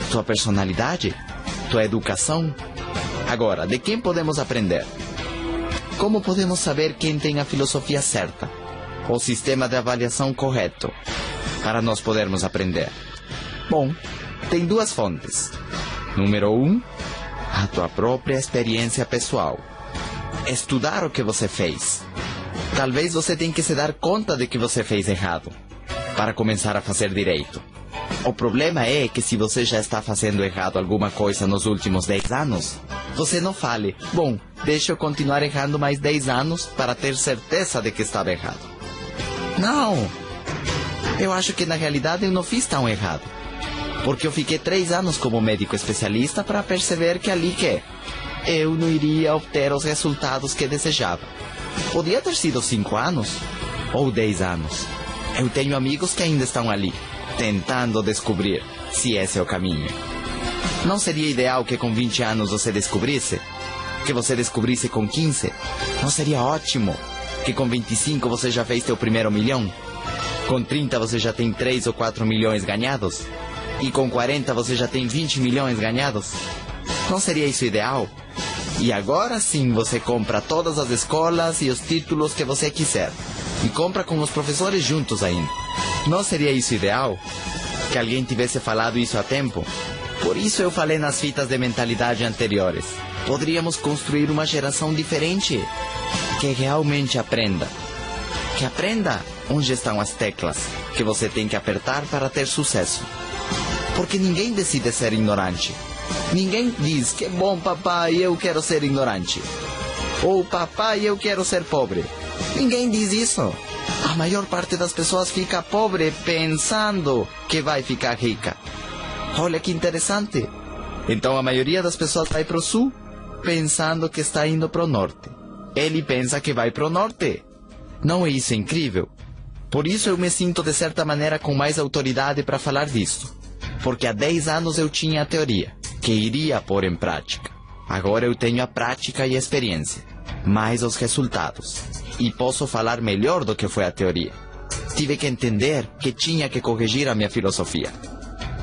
tua personalidade, tua educação. Agora, de quem podemos aprender? Como podemos saber quem tem a filosofia certa, o sistema de avaliação correto, para nós podermos aprender? Bom, tem 2 fontes. Número 1, a tua própria experiência pessoal. Estudar o que você fez. Talvez você tenha que se dar conta de que você fez errado, para começar a fazer direito. O problema é que se você já está fazendo errado alguma coisa nos últimos 10 anos, você não fale, bom, deixa eu continuar errando mais 10 anos para ter certeza de que estava errado. Não! Eu acho que na realidade eu não fiz tão errado. Porque eu fiquei 3 anos como médico especialista para perceber que ali que eu não iria obter os resultados que desejava. Podia ter sido 5 anos ou 10 anos. Eu tenho amigos que ainda estão ali, tentando descobrir se esse é o caminho. Não seria ideal que com 20 anos você descobrisse? Que você descobrisse com 15? Não seria ótimo que com 25 você já fez teu primeiro milhão? Com 30 você já tem 3 ou 4 milhões ganhados? E com 40 você já tem 20 milhões ganhados? Não seria isso ideal? E agora sim você compra todas as escolas e os títulos que você quiser. E compra com os professores juntos ainda. Não seria isso ideal? Que alguém tivesse falado isso a tempo? Por isso eu falei nas fitas de mentalidade anteriores. Poderíamos construir uma geração diferente. Que realmente aprenda. Que aprenda onde estão as teclas que você tem que apertar para ter sucesso. Porque ninguém decide ser ignorante. Ninguém diz, que bom papai, eu quero ser ignorante. Ou papai, eu quero ser pobre. Ninguém diz isso. A maior parte das pessoas fica pobre pensando que vai ficar rica. Olha que interessante. Então a maioria das pessoas vai para o sul pensando que está indo para o norte. Ele pensa que vai para o norte. Não é isso incrível? Por isso eu me sinto de certa maneira com mais autoridade para falar disso. Porque há 10 anos eu tinha a teoria, que iria pôr em prática. Agora eu tenho a prática e a experiência, mais os resultados. E posso falar melhor do que foi a teoria. Tive que entender que tinha que corrigir a minha filosofia.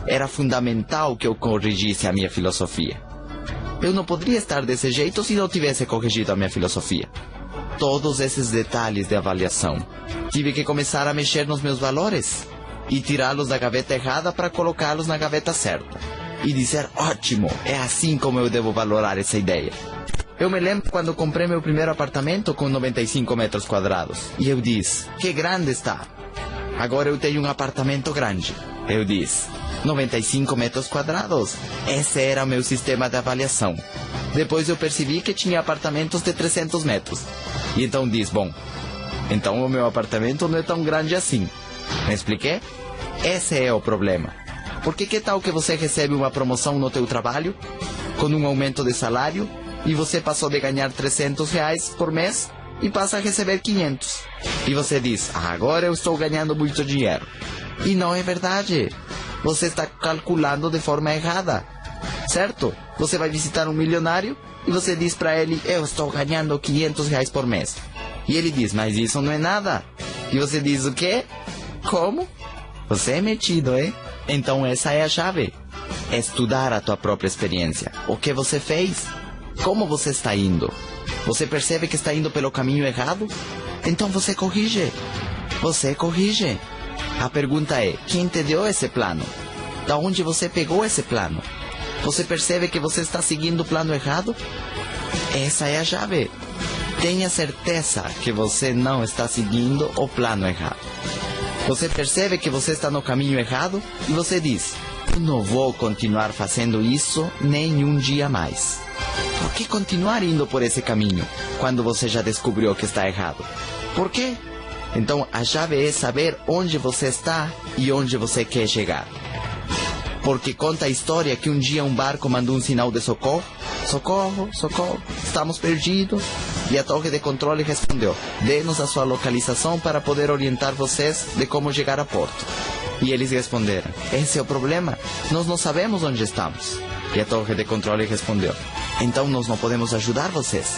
Era fundamental que eu corrigisse a minha filosofia. Eu não poderia estar desse jeito se não tivesse corrigido a minha filosofia. Todos esses detalhes de avaliação. Tive que começar a mexer nos meus valores e tirá-los da gaveta errada para colocá-los na gaveta certa. E dizer, ótimo, é assim como eu devo valorar essa ideia. Eu me lembro quando comprei meu primeiro apartamento com 95 metros quadrados. E eu disse, que grande está. Agora eu tenho um apartamento grande. Eu disse, 95 metros quadrados. Esse era o meu sistema de avaliação. Depois eu percebi que tinha apartamentos de 300 metros. E então disse, bom, então o meu apartamento não é tão grande assim. Me expliquei? Esse é o problema. Porque que tal que você recebe uma promoção no teu trabalho, com um aumento de salário, e você passou de ganhar R$300 por mês e passa a receber 500. E você diz, agora eu estou ganhando muito dinheiro. E não é verdade. Você está calculando de forma errada. Certo? Você vai visitar um milionário e você diz para ele, eu estou ganhando R$500 por mês. E ele diz, mas isso não é nada. E você diz, o quê? Como? Você é metido, hein? Então essa é a chave. É estudar a tua própria experiência. O que você fez? Como você está indo? Você percebe que está indo pelo caminho errado? Então você corrige. Você corrige. A pergunta é, quem te deu esse plano? Da onde você pegou esse plano? Você percebe que você está seguindo o plano errado? Essa é a chave. Tenha certeza que você não está seguindo o plano errado. Você percebe que você está no caminho errado e você diz, eu não vou continuar fazendo isso nem um dia mais. Por que continuar indo por esse caminho quando você já descobriu que está errado? Por quê? Então a chave é saber onde você está e onde você quer chegar. Porque conta a história que um dia um barco mandou um sinal de socorro. Socorro, socorro, estamos perdidos. E a torre de controle respondeu, dê-nos a sua localização para poder orientar vocês de como chegar a porto. E eles responderam, esse é o problema, nós não sabemos onde estamos. E a torre de controle respondeu, então nós não podemos ajudar vocês.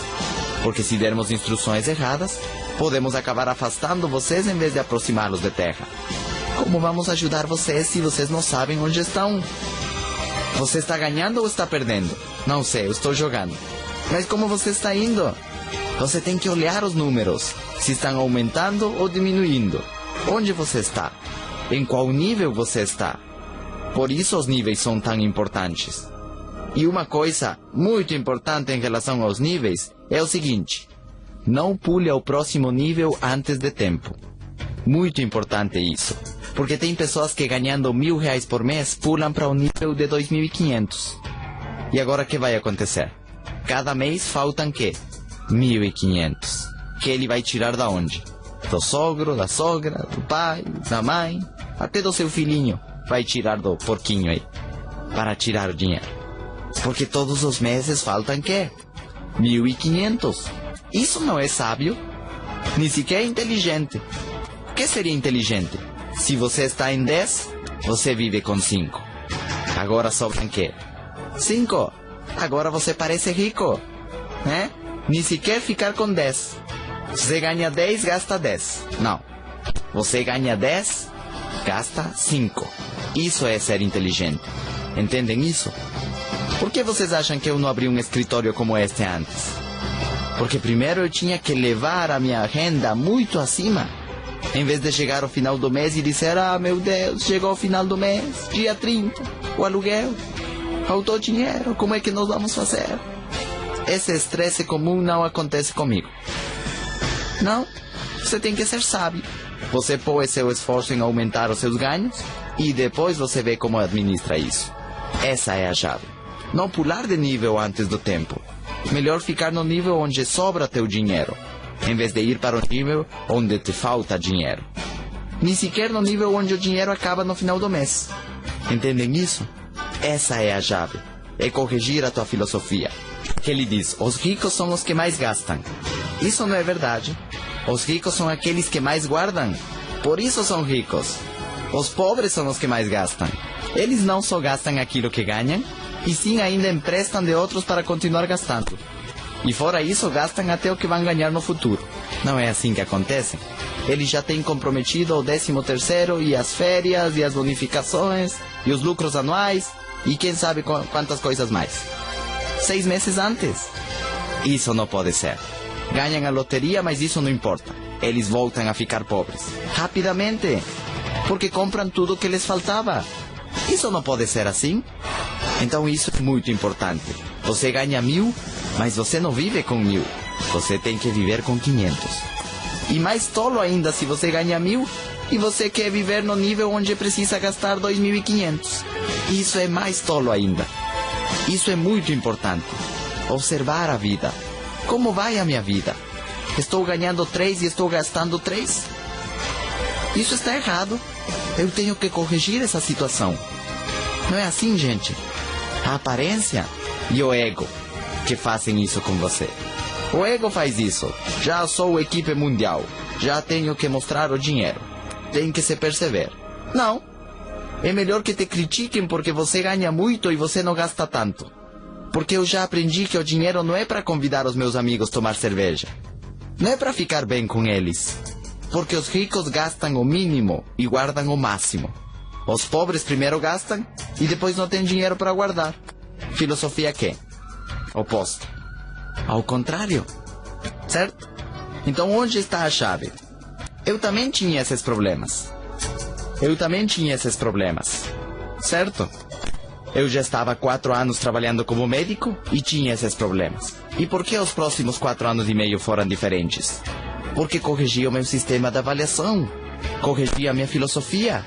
Porque se dermos instruções erradas, podemos acabar afastando vocês em vez de aproximá-los de terra. Como vamos ajudar vocês se vocês não sabem onde estão? Você está ganhando ou está perdendo? Não sei, eu estou jogando. Mas como você está indo? Você tem que olhar os números, se estão aumentando ou diminuindo. Onde você está? Em qual nível você está? Por isso os níveis são tão importantes. E uma coisa muito importante em relação aos níveis é o seguinte, Não pule ao próximo nível antes de tempo. Muito importante isso. Porque tem pessoas que ganhando R$1.000 por mês pulam para o nível de 2.500. E agora o que vai acontecer? Cada mês faltam quê? 1.500. Que ele vai tirar da onde? Do sogro, da sogra, do pai, da mãe, até do seu filhinho. Vai tirar do porquinho aí. Para tirar o dinheiro. Porque todos os meses faltam quê? 1.500. Isso não é sábio. Nem sequer é inteligente. O que seria inteligente? Se você está em 10, você vive com 5. Agora sobram quê? 5. Agora você parece rico, né? Nem sequer ficar com 10. Você ganha 10, gasta 10. Não. Você ganha 10, gasta 5. Isso é ser inteligente. Entendem isso? Por que vocês acham que eu não abri um escritório como este antes? Porque primeiro eu tinha que levar a minha renda muito acima. Em vez de chegar ao final do mês e dizer: ah, meu Deus, chegou ao final do mês, dia 30, o aluguel, faltou dinheiro, como é que nós vamos fazer? Esse estresse comum não acontece comigo. Não, você tem que ser sábio. Você põe seu esforço em aumentar os seus ganhos e depois você vê como administra isso. Essa é a chave. Não pular de nível antes do tempo. Melhor ficar no nível onde sobra teu dinheiro, em vez de ir para o nível onde te falta dinheiro. Nem sequer no nível onde o dinheiro acaba no final do mês. Entendem isso? Essa é a chave. É corrigir a tua filosofia. Que ele diz: os ricos são os que mais gastam. Isso não é verdade. Os ricos são aqueles que mais guardam. Por isso são ricos. Os pobres são os que mais gastam. Eles não só gastam aquilo que ganham, e sim ainda emprestam de outros para continuar gastando. E fora isso, gastam até o que vão ganhar no futuro. Não é assim que acontece. Eles já têm comprometido o 13º e as férias e as bonificações e os lucros anuais e quem sabe quantas coisas mais. 6 meses antes. Isso não pode ser. Ganham a loteria, mas isso não importa. Eles voltam a ficar pobres. Rapidamente. Porque compram tudo o que lhes faltava. Isso não pode ser assim. Então isso é muito importante. Você ganha 1.000, mas você não vive com 1.000. Você tem que viver com 500. E mais tolo ainda se você ganha 1.000 e você quer viver no nível onde precisa gastar 2.500. Isso é mais tolo ainda. Isso é muito importante. Observar a vida. Como vai a minha vida? Estou ganhando 3 e estou gastando 3? Isso está errado. Eu tenho que corrigir essa situação. Não é assim, gente? A aparência e o ego que fazem isso com você. O ego faz isso. Já sou equipe mundial. Já tenho que mostrar o dinheiro. Tem que se perceber. Não. É melhor que te critiquem porque você ganha muito e você não gasta tanto. Porque eu já aprendi que o dinheiro não é para convidar os meus amigos a tomar cerveja. Não é para ficar bem com eles. Porque os ricos gastam o mínimo e guardam o máximo. Os pobres primeiro gastam e depois não têm dinheiro para guardar. Filosofia que? Oposta. Ao contrário. Certo? Então onde está a chave? Eu também tinha esses problemas. Certo? Eu já estava 4 anos trabalhando como médico e tinha esses problemas. E por que os próximos 4 anos e meio foram diferentes? Porque corrigi o meu sistema de avaliação. Corrigi a minha filosofia.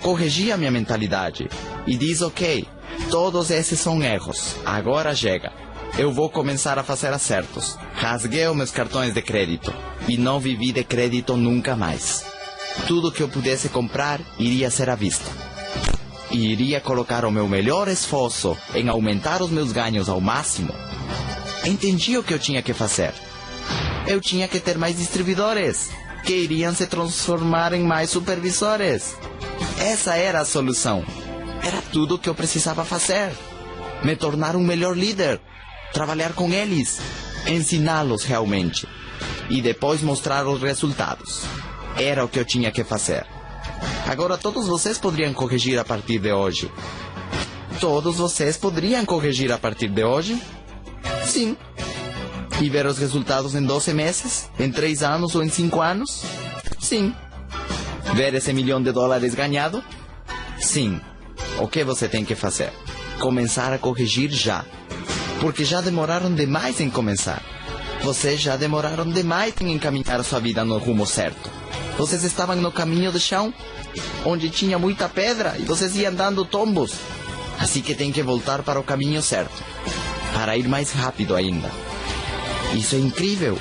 Corrigi a minha mentalidade. E diz: ok, todos esses são erros. Agora chega. Eu vou começar a fazer acertos. Rasguei os meus cartões de crédito. E não vivi de crédito nunca mais. Tudo que eu pudesse comprar iria ser à vista. E iria colocar o meu melhor esforço em aumentar os meus ganhos ao máximo. Entendi o que eu tinha que fazer. Eu tinha que ter mais distribuidores, que iriam se transformar em mais supervisores. Essa era a solução. Era tudo o que eu precisava fazer. Me tornar um melhor líder. Trabalhar com eles. Ensiná-los realmente. E depois mostrar os resultados. Era o que eu tinha que fazer. Agora todos vocês poderiam corrigir a partir de hoje. Todos vocês poderiam corrigir a partir de hoje? Sim. E ver os resultados em 12 meses? Em 3 anos ou em 5 anos? Sim. Ver esse $1 milhão ganhado? Sim. O que você tem que fazer? Começar a corrigir já. Porque já demoraram demais em começar. Vocês já demoraram demais em encaminhar sua vida no rumo certo. Vocês estavam no caminho do chão, onde tinha muita pedra, e vocês iam dando tombos. Assim que tem que voltar para o caminho certo, para ir mais rápido ainda. Isso é incrível,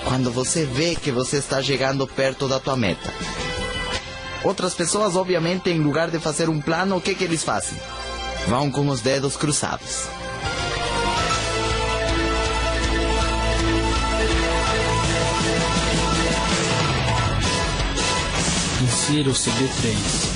quando você vê que você está chegando perto da tua meta. Outras pessoas, obviamente, em lugar de fazer um plano, o que eles fazem? Vão com os dedos cruzados. Insira o CB3.